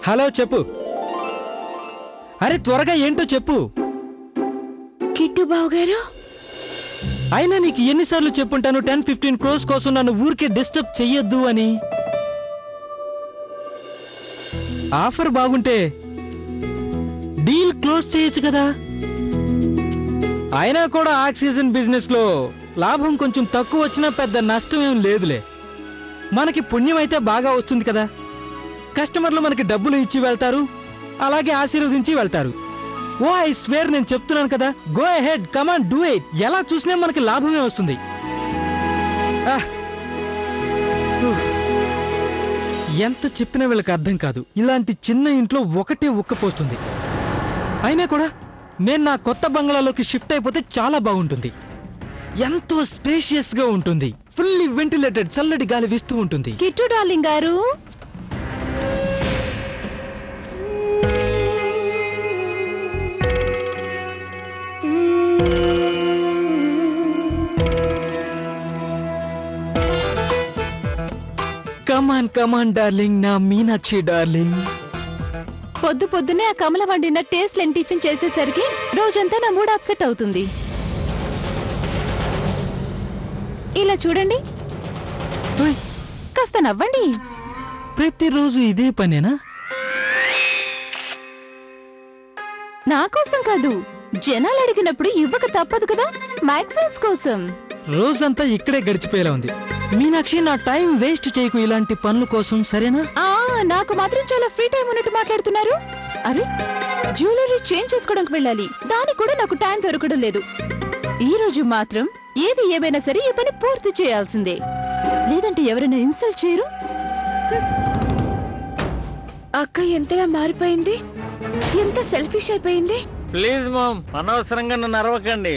Hello చెప్పు. అరే త్వరగా ఏంటో చెప్పు. కిట్టు బావు గారు, అయినా నీకు ఎన్నిసార్లు చెప్పుంటాను 10-15 crores కోసం నన్ను ఊరికే డిస్టర్బ్ చెయ్యొద్దు అని. ఆఫర్ బాగుంటే డీల్ క్లోజ్ చేయొచ్చు కదా. అయినా కూడా ఆక్సిజన్ బిజినెస్ లో లాభం కొంచెం తక్కువ వచ్చినా పెద్ద నష్టం ఏం లేదులే. మనకి పుణ్యం అయితే బాగా వస్తుంది కదా. కస్టమర్లు మనకి డబ్బులు ఇచ్చి వెళ్తారు, అలాగే ఆశీర్వదించి వెళ్తారు. ఓ ఐ స్వేర్, నేను చెప్తున్నాను కదా, go ahead, come on do it. ఎలా చూసినా మనకి లాభమే వస్తుంది. ఎంత చెప్పినా వీళ్ళకి అర్థం కాదు. ఇలాంటి చిన్న ఇంట్లో ఒకటే ఉక్కపోస్తుంది. అయినా కూడా నేను నా కొత్త బంగ్లాలోకి షిఫ్ట్ అయిపోతే చాలా బాగుంటుంది. ఎంతో స్పేషియస్ గా ఉంటుంది, ఫుల్లీ వెంటిలేటెడ్, చల్లటి గాలి వీస్తూ ఉంటుంది. కిట్టు డార్లింగ్ గారు, కమాన్ కమాన్ డార్లింగ్, నా మీనాక్షి డార్లింగ్. పొద్దు పొద్దునే ఆ కమల వండిన టేస్ట్ లేని టిఫిన్ చేసేసరికి రోజంతా నా మూడ్ అప్సెట్ అవుతుంది. ఇలా చూడండి, ఓయ్, కాస్త నవ్వండి. ప్రతిరోజు ఇదే పనేనా? నా కోసం కాదు, జనాలు అడిగినప్పుడు ఇవ్వక తప్పదు కదా, మ్యాగ్జిన్స్ కోసం. రోజంతా ఇక్కడే గడిచిపోయేలా ఉంది. మీనాక్షి, నా టైం వేస్ట్ చేయకు ఇలాంటి పనుల కోసం, సరేనా? నాకు మాత్రం చాలా ఫ్రీ టైం ఉన్నట్టు మాట్లాడుతున్నారు. అరే, జ్యువెలరీ చేంజ్ చేసుకోవడానికి వెళ్ళాలి, దానికి కూడా నాకు టైం దొరకడం లేదు. ఈ రోజు మాత్రం ఏది ఏమైనా సరే ఈ పని పూర్తి చేయాల్సిందే, లేదంటే ఎవరైనా ఇన్సల్ట్ చేయరు. అక్క ఎంతగా మారిపోయింది, ఎంత సెల్ఫిష్ అయిపోయింది. ప్లీజ్ మామ్, అనవసరంగా నన్ను అరవకండి.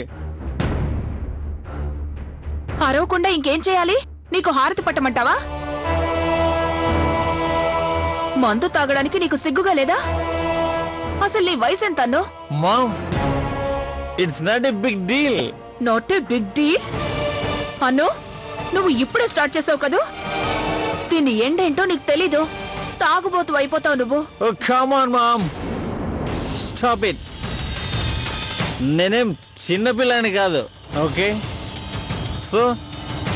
అరవకుండా ఇంకేం చేయాలి? నీకు హారతి పట్టమంటావా? మందు తాగడానికి నీకు సిగ్గుగా లేదా? అసలు నీ వయసు ఎంత? Mom, it's not a big deal. Not a big deal Anu, నువ్వు ఇప్పుడే స్టార్ట్ చేసావు కదూ. దీని ఎండేంటో నీకు తెలీదు. తాగుబోతు అయిపోతావు నువ్వు. Oh come on mom, stop it. నేనేం చిన్నపిల్లని కాదు, okay? So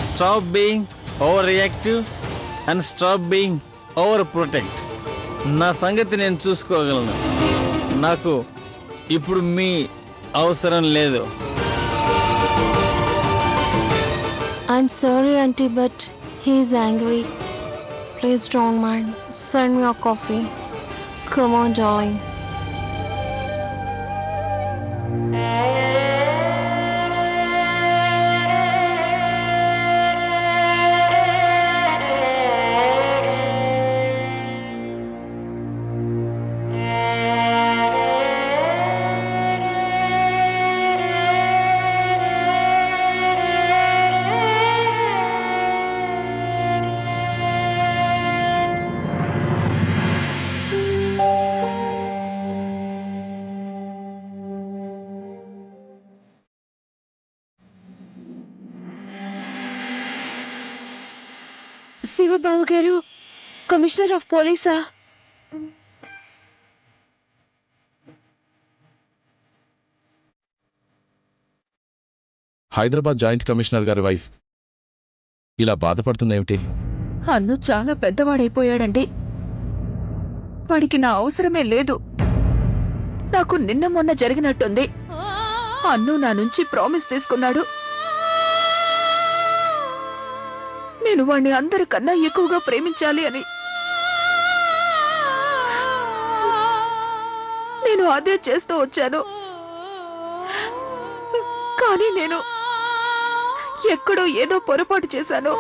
stop being over reactive and stop being over protect. నా సంగతి నేను చూసుకోగలను. నాకు ఇప్పుడు మీ అవసరం లేదు. I'm sorry, Auntie, but he is angry. Please don't mind. Send me a coffee. Come on, darling. Sivababu గారు, కమిషనర్ ఆఫ్ పోలీసా? హైదరాబాద్ జాయింట్ కమిషనర్ గారి వైఫ్ ఇలా బాధపడుతుందేమిటి? అన్ను చాలా పెద్దవాడైపోయాడండి. వాడికి నా అవసరమే లేదు. నాకు నిన్న మొన్న జరిగినట్టుంది. అన్ను నా నుంచి ప్రామిస్ తీసుకున్నాడు. నేను వాణ్ణి అందరికన్నా ఎక్కువగా ప్రేమించాలి అని. నేను అదే చేస్తూ వచ్చాను. కానీ నేను ఎక్కడో ఏదో పొరపాటు చేశాను.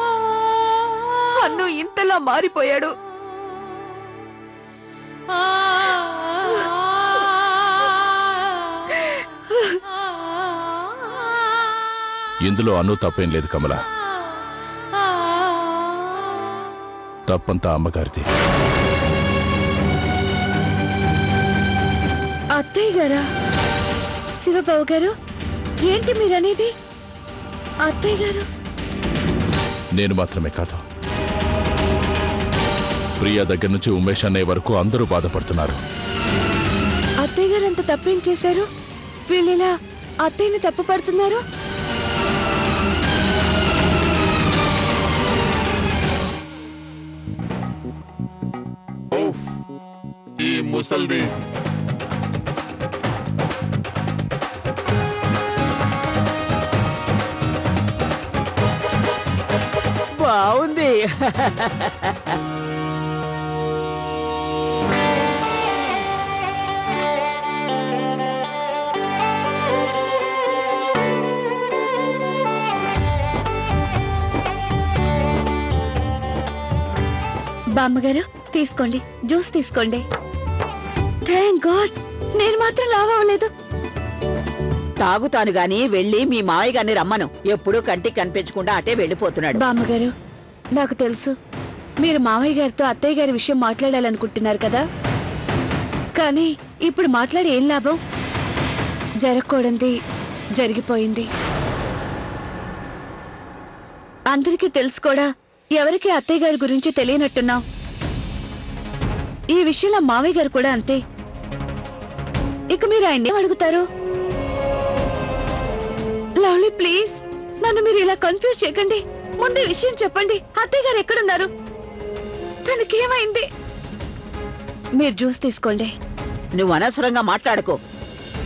అన్ను ఇంతలా మారిపోయాడు. ఇందులో అన్ను తప్పేం లేదు కమల. తప్పంతా అమ్మగారిది. అత్తయ్య గారా? శివబాబు గారు, ఏంటి మీరనేది? అత్తయ్య గారు? నేను మాత్రమే కాదు, ప్రియా దగ్గర నుంచి ఉమేష్ అన్నయ్య వరకు అందరూ బాధపడుతున్నారు. అత్తయ్య గారు అంత తప్పేం చేశారు? వీళ్ళిలా అత్తయ్యని తప్పు పడుతున్నారు. ఈ ముసల్ది బాగుంది. బామ్మగారు తీసుకోండి, జ్యూస్ తీసుకోండి. థ్యాంక్ గాడ్, నేను మాత్రం లావ్ అవ్వలేదు. తాగుతాను గాని వెళ్ళి మీ మావయ్య గారిని రమ్మను. ఎప్పుడూ కంటికి కనిపించకుండా అటే వెళ్ళిపోతున్నాడు. బామ్మగారు, నాకు తెలుసు మీరు మావయ్య గారితో అత్తయ్య గారి విషయం మాట్లాడాలనుకుంటున్నారు కదా, కానీ ఇప్పుడు మాట్లాడి ఏం లాభం? జరగకూడదు జరిగిపోయింది. అందరికీ తెలుసు కూడా, ఎవరికి అత్తయ్య గారి గురించి తెలియనట్టున్నాం. ఈ విషయంలో మావయ్య గారు కూడా అంతే. ఇక మీరు ఆయన్ని అడుగుతారు? లవ్లీ ప్లీజ్, నన్ను మీరు ఇలా కన్ఫ్యూజ్ చేయకండి. ముందు విషయం చెప్పండి. అత్తయ్య గారు ఎక్కడున్నారు? తనకేమైంది? మీరు జ్యూస్ తీసుకోండి. నువ్వు అనవసరంగా మాట్లాడకు.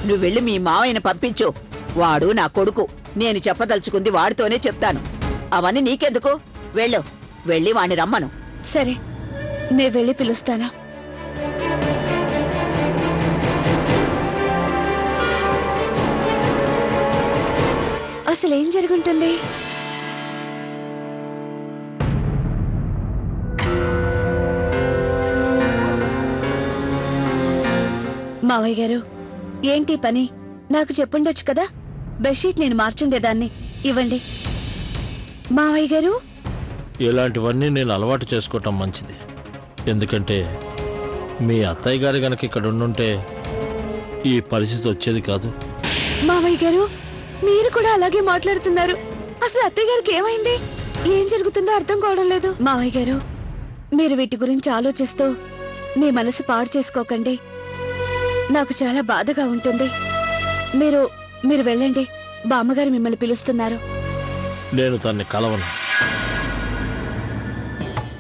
నువ్వు వెళ్ళి మీ మావయ్యని పంపించు. వాడు నా కొడుకు. నేను చెప్పదలుచుకుంది వాడితోనే చెప్తాను. అవన్నీ నీకెందుకు? వెళ్ళు, వెళ్ళి వాణ్ణి రమ్మను. సరే, నేను వెళ్ళి పిలుస్తాను. అసలు ఏం జరుగుంటుంది? మావయ్య గారు, ఏంటి పని? నాకు చెప్పుండొచ్చు కదా. బెడ్షీట్ నేను మార్చుండేదాన్ని. ఇవ్వండి. మావయ్య గారు, ఇలాంటివన్నీ నేను అలవాటు చేసుకోవటం మంచిది. ఎందుకంటే మీ అత్తయ్య గారు గనక ఇక్కడ ఉండుంటే ఈ పరిస్థితి వచ్చేది కాదు. మావయ్య గారు, మీరు కూడా అలాగే మాట్లాడుతున్నారు. అసలు అత్తయ్య గారికి ఏమైంది? ఏం జరుగుతుందో అర్థం కావడం లేదు. మావయ్య గారు, మీరు వీటి గురించి ఆలోచిస్తూ మీ మనసు పాడు చేసుకోకండి. నాకు చాలా బాధగా ఉంటుంది. మీరు వెళ్ళండి. బామ్మగారు మిమ్మల్ని పిలుస్తున్నారు. నేను తన్ని కలవను.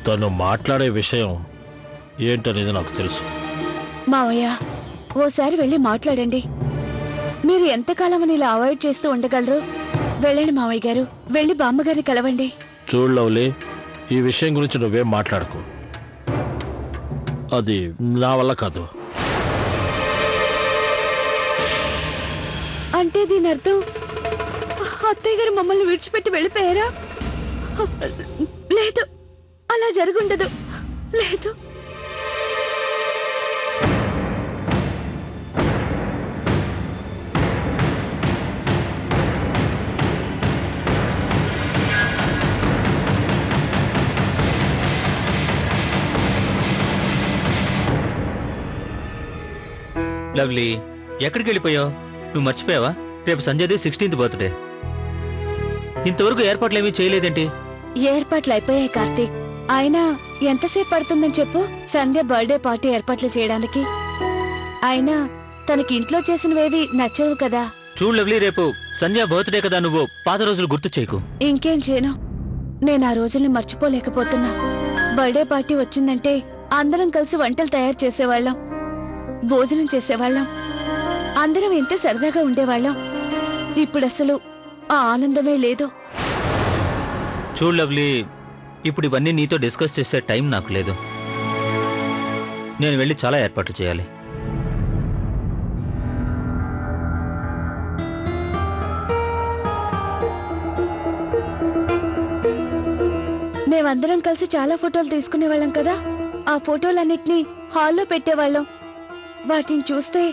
తను మాట్లాడే విషయం ఏంటనేది నాకు తెలుసు. మావయ్య, ఓసారి వెళ్ళి మాట్లాడండి. మీరు ఎంతకాలం ఇలా అవాయిడ్ చేస్తూ ఉండగలరు? వెళ్ళండి మావయ్య గారు, వెళ్ళి బామ్మగారిని కలవండి. చూడు లవ్లీ, ఈ విషయం గురించి నువ్వేం మాట్లాడకు. అది నా వల్ల కాదు. అంటే దీని అర్థం అత్తయ్య గారు మమ్మల్ని విడిచిపెట్టి వెళ్ళిపోయారా? లేదు, అలా జరుగుండదు. లేదు. లవ్లీ, ఎక్కడికి వెళ్ళిపోయావు? నువ్వు మర్చిపోయావా? రేపు సంజయ్ది 16th బర్త్డే. ఇంతవరకు ఏర్పాట్లేమీ చేయలేదేంటి? ఏర్పాట్లు అయిపోయాయి కార్తీక్. అయినా ఎంతసేపు పడుతుందని చెప్పు సంధ్య బర్త్డే పార్టీ ఏర్పాట్లు చేయడానికి? అయినా తనకి ఇంట్లో చేసినవేవి నచ్చవు కదా. చూడు లవ్లీ, రేపు సంధ్య బర్త్డే కదా, నువ్వు పాత రోజులు గుర్తు చేయకు. ఇంకేం చేయను, నేను ఆ రోజుల్ని మర్చిపోలేకపోతున్నా. బర్త్డే పార్టీ వచ్చిందంటే అందరం కలిసి వంటలు తయారు చేసేవాళ్ళం, భోజనం చేసేవాళ్ళం, అందరం ఎంత సరదాగా ఉండేవాళ్ళం. ఇప్పుడు అసలు ఆ ఆనందమే లేదు. చూడు లవ్లీ, ఇప్పుడు ఇవన్నీ నీతో డిస్కస్ చేసే టైం నాకు లేదు. నేను వెళ్ళి చాలా ఏర్పాట్లు చేయాలి. మేమందరం కలిసి చాలా ఫోటోలు తీసుకునేవాళ్ళం కదా. ఆ ఫోటోలన్నిటినీ హాల్లో పెట్టేవాళ్ళం. వాటిని చూస్తే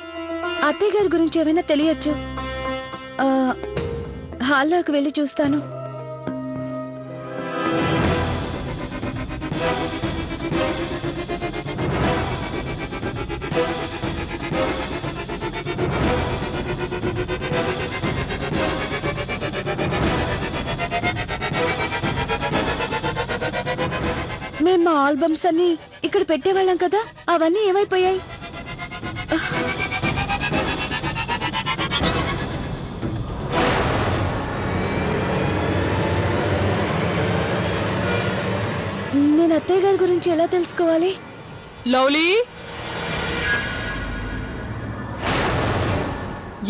అత్తయ్య గారి గురించి ఏమైనా తెలియచ్చు. హాల్లోకి వెళ్ళి చూస్తాను. మేము మా ఆల్బమ్స్ అన్ని ఇక్కడ పెట్టేవాళ్ళం కదా, అవన్నీ ఏమైపోయాయి? నేను అత్తయ్య గారి గురించి ఎలా తెలుసుకోవాలి? లవ్లీ,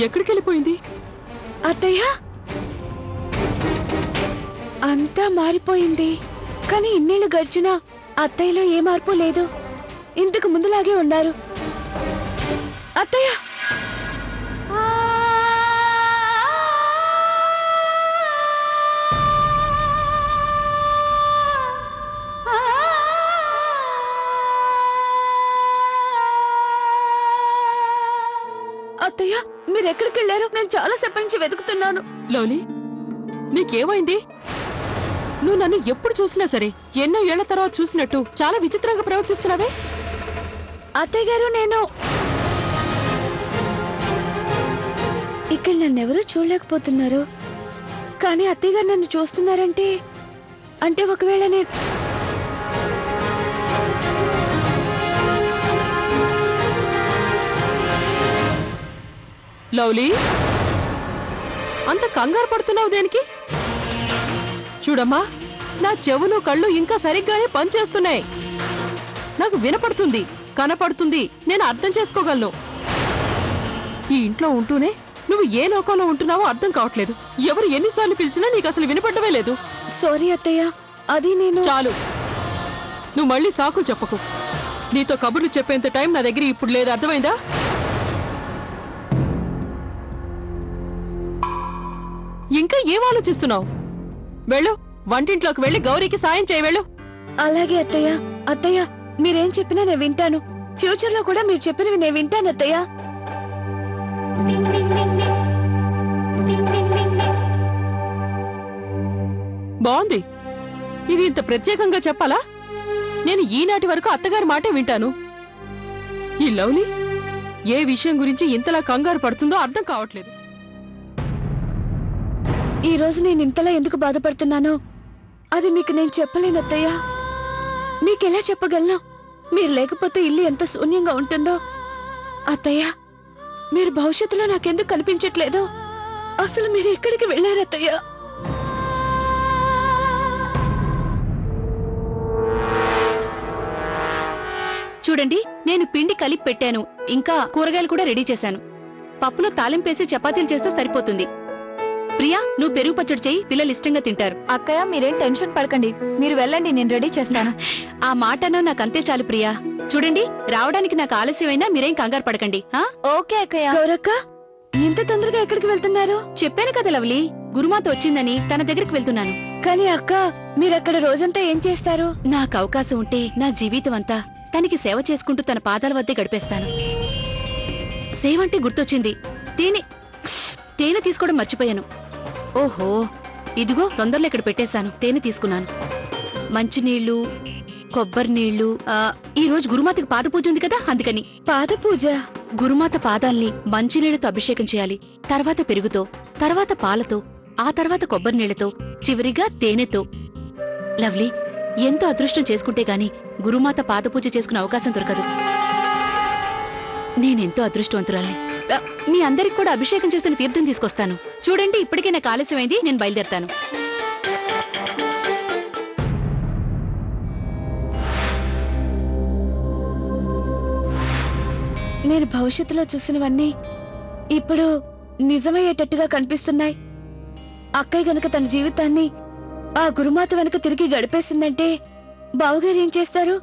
ఎక్కడికి వెళ్ళిపోయింది? అత్తయ్య, అంతా మారిపోయింది. కానీ ఇన్నేళ్లు గడిచినా అత్తయ్యలో ఏ మార్పు లేదు. ఇంతకు ముందులాగే ఉన్నారు. అత్తయ్య, అత్తయ్య, మీరు ఎక్కడికి వెళ్ళారు? నేను చాలా సేపటి నుంచి వెతుకుతున్నాను. లవ్లీ, నీకేమైంది? నువ్వు నన్ను ఎప్పుడు చూసినా సరే, ఎన్నో ఏళ్ల తర్వాత చూసినట్టు చాలా విచిత్రంగా ప్రవర్తిస్తున్నావే. అత్తయ్య గారు, నేను ఇక్కడ నన్నెవరూ చూడలేకపోతున్నారు. కానీ అత్తయ్య గారు నన్ను చూస్తున్నారంటే, అంటే ఒకవేళ నేను లవ్లీ, అంత కంగారు పడుతున్నావు దేనికి? చూడమ్మా, నా చెవులు కళ్ళు ఇంకా సరిగ్గానే పనిచేస్తున్నాయి. నాకు వినపడుతుంది, కనపడుతుంది, నేను అర్థం చేసుకోగలను. ఈ ఇంట్లో ఉంటూనే నువ్వు ఏ లోకంలో ఉంటున్నావో అర్థం కావట్లేదు. ఎవరు ఎన్నిసార్లు పిలిచినా నీకు అసలు వినపడమే లేదు. సారీ అత్తయ్య, అది నేను... చాలు, నువ్వు మళ్ళీ సాకులు చెప్పకు. నీతో కబుర్లు చెప్పేంత టైం నా దగ్గర ఇప్పుడు లేదు, అర్థమైందా? ఇంకా ఏం ఆలోచిస్తున్నావు? వెళ్ళు, వంటింట్లోకి వెళ్ళి గౌరీకి సాయం చేయ. వెళ్ళు. అలాగే అత్తయ్య. అత్తయ్య, మీరేం చెప్పినా నేను వింటాను. ఫ్యూచర్ లో కూడా మీరు చెప్పినవి నేను వింటాను అత్తయ్య. బాగుంది. ఇది ఇంత ప్రత్యేకంగా చెప్పాలా? నేను ఈనాటి వరకు అత్తగారి మాటే వింటాను. ఈ లవ్లీ ఏ విషయం గురించి ఇంతలా కంగారు పడుతుందో అర్థం కావట్లేదు. ఈ రోజు నేను ఇంతలా ఎందుకు బాధపడుతున్నానో అది మీకు నేను చెప్పలేను అత్తయ్య. మీకెలా చెప్పగలను? మీరు లేకపోతే ఇల్లు ఎంత శూన్యంగా ఉంటుందో. అత్తయ్య, మీరు భవిష్యత్తులో నాకెందుకు కనిపించట్లేదో. అసలు మీరు ఎక్కడికి వెళ్ళారు అత్తయ్య? చూడండి, నేను పిండి కలిపి పెట్టాను. ఇంకా కూరగాయలు కూడా రెడీ చేశాను. పప్పులో తాలింపేసి చపాతీలు చేస్తే సరిపోతుంది. ప్రియా, నువ్వు పెరుగు పచ్చడి చెయ్యి, పిల్లలు ఇష్టంగా తింటారు. అక్కయ్య, మీరేం టెన్షన్ పడకండి, మీరు వెళ్ళండి, నేను రెడీ చేస్తాను. ఆ మాటనో నాకంతే చాలు ప్రియా. చూడండి, రావడానికి నాకు ఆలస్యమైనా మీరేం కంగారు పడకండి. ఓకే అక్కయ్య. గౌరక్క, ఇంత తొందరగా ఎక్కడికి వెళ్తున్నారు? చెప్పాను కదా లవ్లీ, గురుమాత వచ్చిందని తన దగ్గరికి వెళ్తున్నాను. కానీ అక్క, మీరక్కడ రోజంతా ఏం చేస్తారు? నాకు అవకాశం ఉంటే నా జీవితం అంతా తనకి సేవ చేసుకుంటూ తన పాదాల వద్దే గడిపేస్తాను. సేవ అంటే గుర్తొచ్చింది, తేనె తీసుకోవడం మర్చిపోయాను. ఓహో, ఇదిగో తొందరలో ఇక్కడ పెట్టేశాను. తేనె తీసుకున్నాను. మంచినీళ్లు, కొబ్బరి నీళ్లు. ఈ రోజు గురుమాతకి పాదపూజ ఉంది కదా, అందుకని. పాదపూజ? గురుమాత పాదాల్ని మంచినీళ్లతో అభిషేకం చేయాలి. తర్వాత పెరుగుతో, తర్వాత పాలతో, ఆ తర్వాత కొబ్బరి నీళ్లతో, చివరిగా తేనెతో. లవ్లీ, ఎంతో అదృష్టం చేసుకుంటే గాని గురుమాత పాదపూజ చేసుకునే అవకాశం దొరకదు. నేనెంతో అదృష్టవంతురాలి. మీ అందరికి కూడా అభిషేకం చేసిన తీర్థం తీసుకొస్తాను. చూడండి, ఇప్పటికే నాకు ఆలస్యమైంది, నేను బయలుదేరతాను. నేను భవిష్యత్తులో చూసినవన్నీ ఇప్పుడు నిజమయ్యేటట్టుగా కనిపిస్తున్నాయి. అక్కయ్య గనుక తన జీవితాన్ని ఆ గురుమాత వెనుక తిరిగి గడిపేసిందంటే బావగారు ఏం చేస్తారు?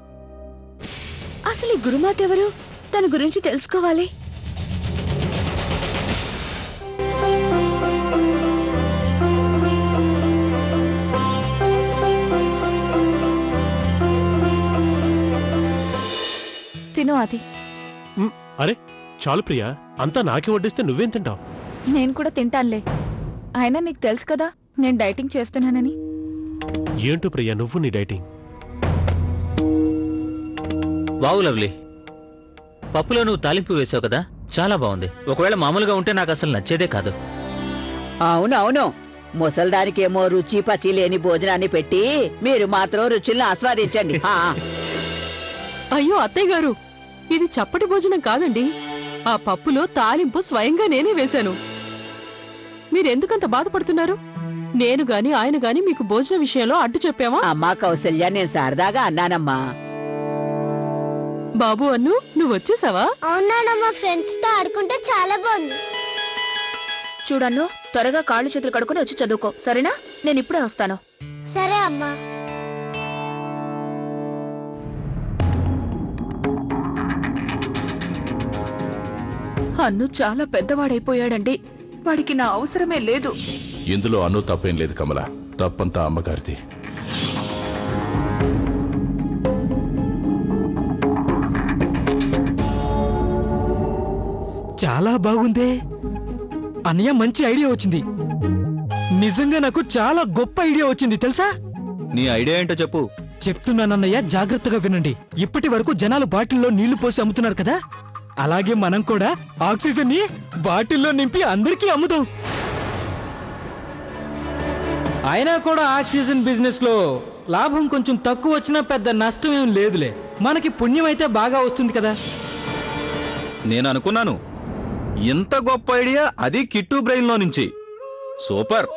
అసలు ఈ గురుమాత ఎవరు? తన గురించి తెలుసుకోవాలి. తిను అది. అరే చాలు ప్రియా, అంతా నాకే వడ్డిస్తే నువ్వేం తింటావు? నేను కూడా తింటానులే. అయినా నీకు తెలుసు కదా నేను డైటింగ్ చేస్తున్నానని. ఏంటో ప్రియా నువ్వు నీ డైటింగ్? బావు లవ్లీ, పప్పులో నువ్వు తాలింపు వేసావు కదా, చాలా బాగుంది. ఒకవేళ మామూలుగా ఉంటే నాకు అసలు నచ్చేదే కాదు. అవునవును, ముసల్దానికేమో రుచి పచి లేని భోజనాన్ని పెట్టి మీరు మాత్రం రుచులను ఆస్వాదించండి. అయ్యో అత్తయ్య గారు, ఇది చప్పటి భోజనం కాదండి. ఆ పప్పులో తాలింపు స్వయంగా నేనే వేశాను. మీరెందుకంత బాధపడుతున్నారు? నేను గాని ఆయన గాని మీకు భోజన విషయంలో అడ్డు చెప్పావా? అమ్మా కౌసల్య, నేను సరదాగా అన్నానమ్మా. బాబు అన్ను, నువ్వు వచ్చేసావా? అవునానమ్మా, ఫ్రెండ్స్ తో ఆడుకుంటే చాలా బాగుంది. చూడన్ను, త్వరగా కాళ్ళు చేతులు కడుక్కుని వచ్చి చదువుకో, సరేనా? నేను ఇప్పుడే వస్తాను. సరే అమ్మా. అన్ను చాలా పెద్దవాడైపోయాడండి. వాడికి నా అవసరమే లేదు. ఇందులో అను తప్పేం లేదు కమల, తప్పంతా అమ్మగారిది. చాలా బాగుందే అన్నయ్య, మంచి ఐడియా వచ్చింది. నిజంగా నాకు చాలా గొప్ప ఐడియా వచ్చింది తెలుసా? నీ ఐడియా ఏంటో చెప్పు. చెప్తున్నానన్నయ్య, జాగ్రత్తగా వినండి. ఇప్పటి వరకు జనాలు బాటిల్లో నీళ్లు పోసి అమ్ముతున్నారు కదా, అలాగే మనం కూడా ఆక్సిజన్ ని బాటిల్లో నింపి అందరికీ అమ్ముదాం. అయినా కూడా ఆక్సిజన్ బిజినెస్ లో లాభం కొంచెం తక్కువ వచ్చినా పెద్ద నష్టం ఏం లేదులే. మనకి పుణ్యం అయితే బాగా వస్తుంది కదా. నేను అనుకున్నాను, ఇంత గొప్ప ఐడియా, అది కిట్టు బ్రెయిన్ లో నుంచి. సూపర్.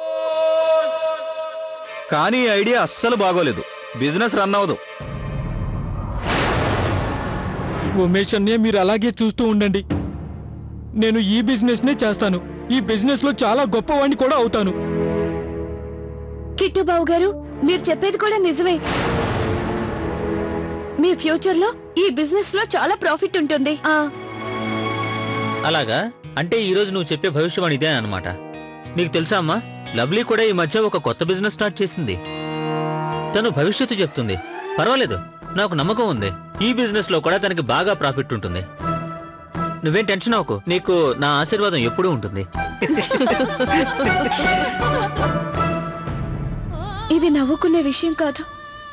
కానీ ఈ ఐడియా అస్సలు బాగోలేదు. బిజినెస్ రన్ అవ్వదు. ఉమేష్ అన్నయ్య, మీరు అలాగే చూస్తూ ఉండండి. నేను ఈ బిజినెస్ నే చేస్తాను. ఈ బిజినెస్ లో చాలా గొప్పవాణ్ణి కూడా అవుతాను. కిట్టు బాబు గారు, మీరు చెప్పేది కూడా నిజమే. మీ ఫ్యూచర్ లో ఈ బిజినెస్ లో చాలా ప్రాఫిట్ ఉంటుంది. అలాగా? అంటే ఈ రోజు నువ్వు చెప్పే భవిష్యవాణి ఇదే అన్నమాట. నీకు తెలుసా అమ్మా, లవ్లీ కూడా ఈ మధ్య ఒక కొత్త బిజినెస్ స్టార్ట్ చేసింది. తను భవిష్యత్తు చెప్తుంది. పర్వాలేదు, నాకు నమ్మకం ఉంది. ఈ బిజినెస్ లో కూడా తనకి బాగా ప్రాఫిట్ ఉంటుంది. నువ్వేం టెన్షన్ అవ్వకు, నీకు నా ఆశీర్వాదం ఎప్పుడూ ఉంటుంది. ఇది నవ్వుకునే విషయం కాదు.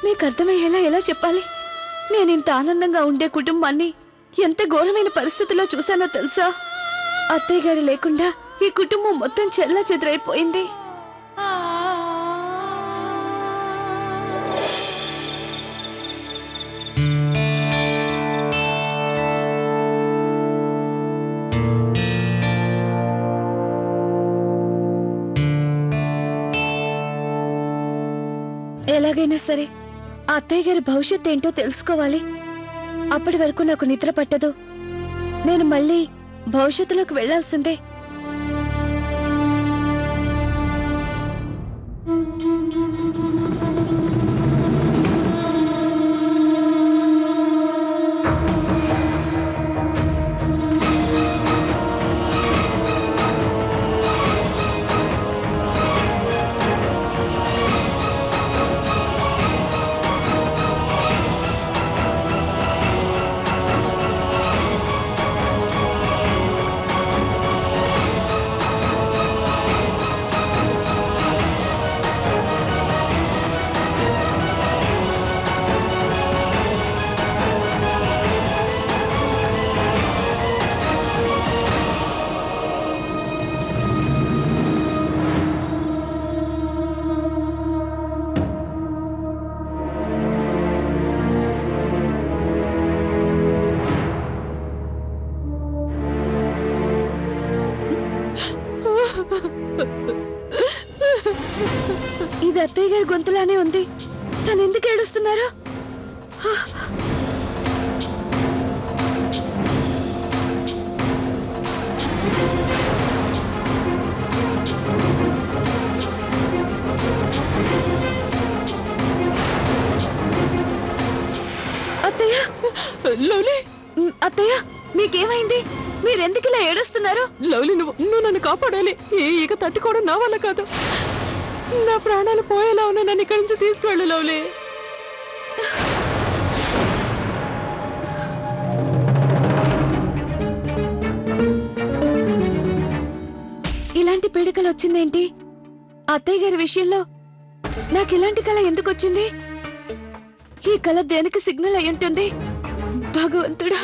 మీకు అర్థమయ్యేలా ఎలా చెప్పాలి? నేను ఇంత ఆనందంగా ఉండే కుటుంబాన్ని ఎంత ఘోరమైన పరిస్థితుల్లో చూశానో తెలుసా? అత్తయ్య గారు లేకుండా ఈ కుటుంబం మొత్తం చెల్లా చెదరైపోయింది. ఎలాగైనా సరే ఆ అత్తయ్య గారి భవిష్యత్ ఏంటో తెలుసుకోవాలి. అప్పటి వరకు నాకు నిద్ర పట్టదు. నేను మళ్ళీ భవిష్యత్తులోకి వెళ్లాల్సిందే. ఇది అత్తయ్య గారి గొంతులానే ఉంది. తను ఎందుకు ఏడుస్తున్నారు? అత్తయ్య, లవ్లీ, అత్తయ్య మీకేమైంది? మీరెందుకు ఇలా ఏడుస్తున్నారు? లవ్లీ, నువ్వు నన్ను కాపాడాలి. ఇక తట్టుకోవడం నా వల్ల కాదు. నా ప్రాణాలు పోయేలా ఉన్నా నన్ను ఇక్కడి నుంచి తీసుకువెళ్ళు లవ్లీ. ఇలాంటి పీడికలు వచ్చిందేంటి? అత్తయ్య గారి విషయంలో నాకు ఇలాంటి కళ ఎందుకు వచ్చింది? ఈ కళ దేనికి సిగ్నల్ అయ్యుంటుంది? భగవంతుడా.